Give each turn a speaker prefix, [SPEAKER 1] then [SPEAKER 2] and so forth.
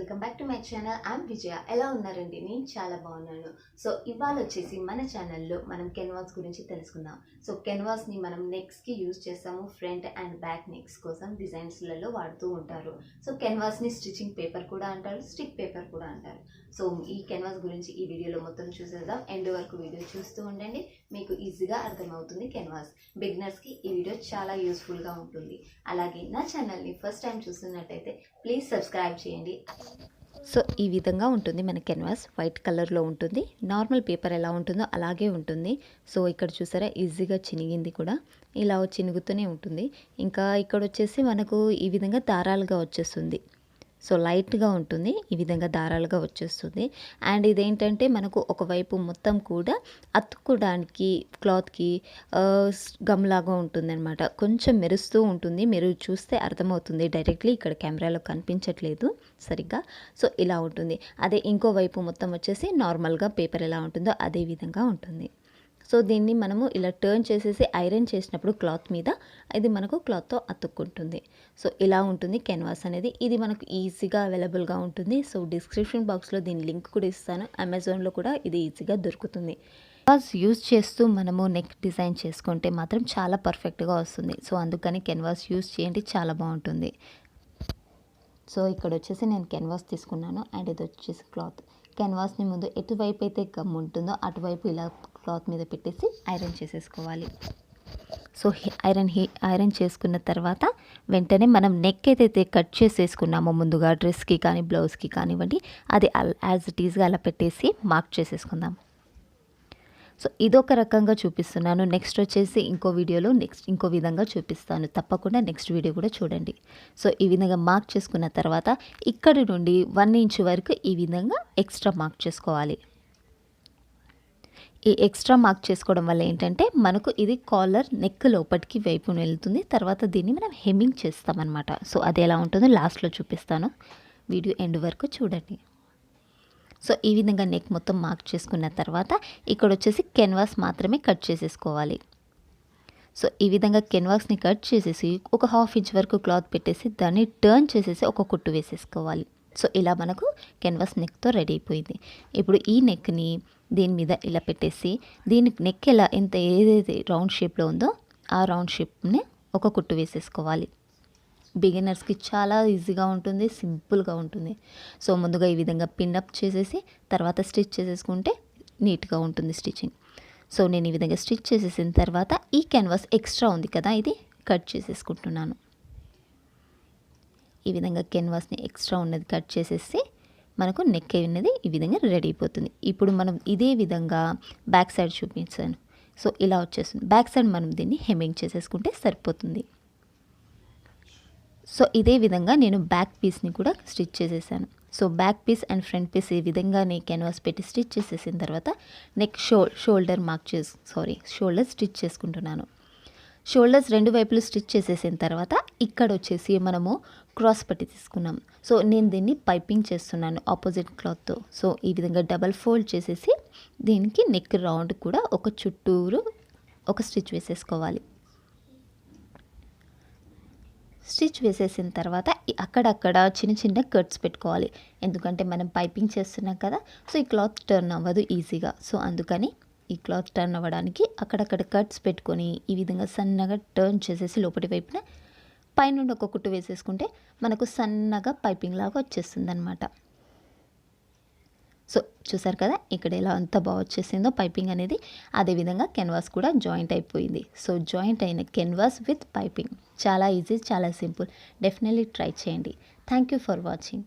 [SPEAKER 1] Welcome back to my channel. I'm Vijaya. ఎలా ఉన్నారండి? నేను చాలా బాగున్నాను. సో ఇవాళ వచ్చేసి మన ఛానల్లో మనం కెన్వాస్ గురించి తెలుసుకుందాం. సో కెన్వాస్ని మనం నెక్స్కి యూజ్ చేస్తాము. ఫ్రంట్ అండ్ బ్యాక్ నెక్స్ కోసం డిజైన్స్లలో వాడుతూ ఉంటారు. సో కెన్వాస్ని స్టిచ్చింగ్ పేపర్ కూడా అంటారు, స్టిక్ పేపర్ కూడా అంటారు. సో ఈ కెన్వాస్ గురించి ఈ వీడియోలో మొత్తం చూసేద్దాం. ఎండ్ వరకు వీడియో చూస్తూ ఉండండి, మీకు ఈజీగా అర్థమవుతుంది కెన్వాస్. బిగినర్స్కి ఈ వీడియో చాలా యూస్ఫుల్గా ఉంటుంది. అలాగే నా ఛానల్ని ఫస్ట్ టైం చూస్తున్నట్టయితే ప్లీజ్ సబ్స్క్రైబ్ చేయండి.
[SPEAKER 2] సో ఈ విధంగా ఉంటుంది మన కెన్వాస్. వైట్ కలర్లో ఉంటుంది. నార్మల్ పేపర్ ఎలా ఉంటుందో అలాగే ఉంటుంది. సో ఇక్కడ చూసారా ఈజీగా చినిగింది కూడా, ఇలా చినుగుతూనే ఉంటుంది. ఇంకా ఇక్కడ వచ్చేసి మనకు ఈ విధంగా దారాలుగా వచ్చేస్తుంది. సో లైట్గా ఉంటుంది, ఈ విధంగా దారాలుగా వచ్చేస్తుంది. అండ్ ఇదేంటంటే మనకు ఒకవైపు మొత్తం కూడా అతుక్కోవడానికి క్లాత్కి గమ్లాగా ఉంటుంది అనమాట. కొంచెం మెరుస్తూ ఉంటుంది, మీరు చూస్తే అర్థమవుతుంది. డైరెక్ట్లీ ఇక్కడ కెమెరాలో కనిపించట్లేదు సరిగ్గా. సో ఇలా ఉంటుంది. అదే ఇంకోవైపు మొత్తం వచ్చేసి నార్మల్గా పేపర్ ఎలా ఉంటుందో అదే విధంగా ఉంటుంది. సో దీన్ని మనము ఇలా టర్న్ చేసేసి ఐరన్ చేసినప్పుడు క్లాత్ మీద ఇది మనకు క్లాత్తో అతుక్కుంటుంది. సో ఇలా ఉంటుంది కెన్వాస్ అనేది. ఇది మనకు ఈజీగా అవైలబుల్గా ఉంటుంది. సో డిస్క్రిప్షన్ బాక్స్లో దీని లింక్ కూడా ఇస్తాను. అమెజాన్లో కూడా ఇది ఈజీగా దొరుకుతుంది. కెన్వాస్ యూజ్ చేస్తూ మనము నెక్ డిజైన్ చేసుకుంటే మాత్రం చాలా పర్ఫెక్ట్గా వస్తుంది. సో అందుకని కెన్వాస్ యూజ్ చేయండి, చాలా బాగుంటుంది. సో ఇక్కడ వచ్చేసి నేను కెన్వాస్ తీసుకున్నాను అండ్ ఇది వచ్చేసి క్లాత్. కెన్వాస్ని ముందు ఎటువైపు అయితే గమ్ ఉంటుందో అటువైపు ఇలా క్లాత్ మీద పెట్టేసి ఐరన్ చేసేసుకోవాలి. సో ఐరన్ చేసుకున్న తర్వాత వెంటనే మనం నెక్ ఏదైతే కట్ చేసేసుకున్నామో ముందుగా డ్రెస్కి కానీ బ్లౌజ్కి కానివ్వండి, అది యాజ్ ఇట్ ఈజ్గా అలా పెట్టేసి మార్క్ చేసేసుకుందాం. సో ఇదొక రకంగా చూపిస్తున్నాను. నెక్స్ట్ వచ్చేసి ఇంకో వీడియోలో ఇంకో విధంగా చూపిస్తాను. తప్పకుండా నెక్స్ట్ వీడియో కూడా చూడండి. సో ఈ విధంగా మార్క్ చేసుకున్న తర్వాత ఇక్కడి నుండి 1 ఇంచ్ వరకు ఈ విధంగా ఎక్స్ట్రా మార్క్ చేసుకోవాలి. ఈ ఎక్స్ట్రా మార్క్ చేసుకోవడం వల్ల ఏంటంటే మనకు ఇది కాలర్ నెక్ లోపలికి వైపున వెళ్తుంది. తర్వాత దీన్ని మనం హెమ్మింగ్ చేస్తామన్నమాట. సో అది ఎలా ఉంటుందో లాస్ట్లో చూపిస్తాను. వీడియో ఎండ్ వరకు చూడండి. సో ఈ విధంగా నెక్ మొత్తం మార్క్ చేసుకున్న తర్వాత ఇక్కడ వచ్చేసి కెన్వాస్ మాత్రమే కట్ చేసేసుకోవాలి. సో ఈ విధంగా కెన్వాస్ని కట్ చేసేసి ఒక 1/2 ఇంచ్ వరకు క్లాత్ పెట్టేసి దాన్ని టర్న్ చేసేసి ఒక కుట్టు వేసేసుకోవాలి. సో ఇలా మనకు కెన్వాస్ నెక్తో రెడీ అయిపోయింది. ఇప్పుడు ఈ నెక్ని దీని మీద ఇలా పెట్టేసి దీనికి నెక్ ఎలా ఏదైతే రౌండ్ షేప్లో ఉందో ఆ రౌండ్ షేప్ని ఒక కుట్టు వేసేసుకోవాలి. బిగినర్స్కి చాలా ఈజీగా ఉంటుంది, సింపుల్గా ఉంటుంది. సో ముందుగా ఈ విధంగా పిన్అప్ చేసేసి తర్వాత స్టిచ్ చేసేసుకుంటే నీట్గా ఉంటుంది స్టిచ్చింగ్. సో నేను ఈ విధంగా స్టిచ్ చేసేసిన తర్వాత ఈ కెన్వాస్ ఎక్స్ట్రా ఉంది కదా, ఇది కట్ చేసేసుకుంటున్నాను. ఈ విధంగా కెన్వాస్ని ఎక్స్ట్రా ఉన్నది కట్ చేసేసి మనకు నెక్ అనేది ఈ విధంగా రెడీ అయిపోతుంది. ఇప్పుడు మనం ఇదే విధంగా బ్యాక్ సైడ్ చూపించాను. సో ఇలా వచ్చేస్తుంది. బ్యాక్ సైడ్ మనం దీన్ని హెమ్మింగ్ చేసేసుకుంటే సరిపోతుంది. సో ఇదే విధంగా నేను బ్యాక్ పీస్ని కూడా స్టిచ్ చేసేసాను. So back piece and front piece ఈ విధంగా నేను కెన్వాస్ పెట్టి స్టిచ్ చేసేసిన తర్వాత నెక్ షోల్డర్ స్టిచ్ చేసుకుంటున్నాను. షోల్డర్స్ 2 వైపులు స్టిచ్ చేసేసిన తర్వాత ఇక్కడ వచ్చేసి మనము క్రాస్ పట్టి తీసుకున్నాం. సో నేను దీన్ని పైపింగ్ చేస్తున్నాను ఆపోజిట్ క్లాత్తో. సో ఈ విధంగా డబల్ ఫోల్డ్ చేసేసి దీనికి నెక్ రౌండ్ కూడా ఒక చుట్టూరు ఒక స్టిచ్ వేసేసుకోవాలి. స్టిచ్ వేసేసిన తర్వాత అక్కడక్కడ చిన్న చిన్న కట్స్ పెట్టుకోవాలి. ఎందుకంటే మనం పైపింగ్ చేస్తున్నాం కదా, సో ఈ క్లాత్ టర్న్ అవ్వదు ఈజీగా. సో అందుకని ఈ క్లాత్ టర్న్ అవ్వడానికి అక్కడక్కడ కట్స్ పెట్టుకొని ఈ విధంగా సన్నగా టర్న్ చేసేసి లోపటి వైపున పైనుండి ఒక కుట్టు వేసేసుకుంటే మనకు సన్నగా పైపింగ్ లాగా వచ్చేస్తుంది అనమాట. సో చూసారు కదా ఇక్కడ ఎలా అంత బాగా వచ్చేసిందో పైపింగ్ అనేది. అదేవిధంగా కెన్వాస్ కూడా జాయింట్ అయిపోయింది. సో జాయింట్ అయిన కెన్వాస్ విత్ పైపింగ్ చాలా ఈజీ, చాలా సింపుల్. డెఫినెట్లీ ట్రై చేయండి. Thank you for watching.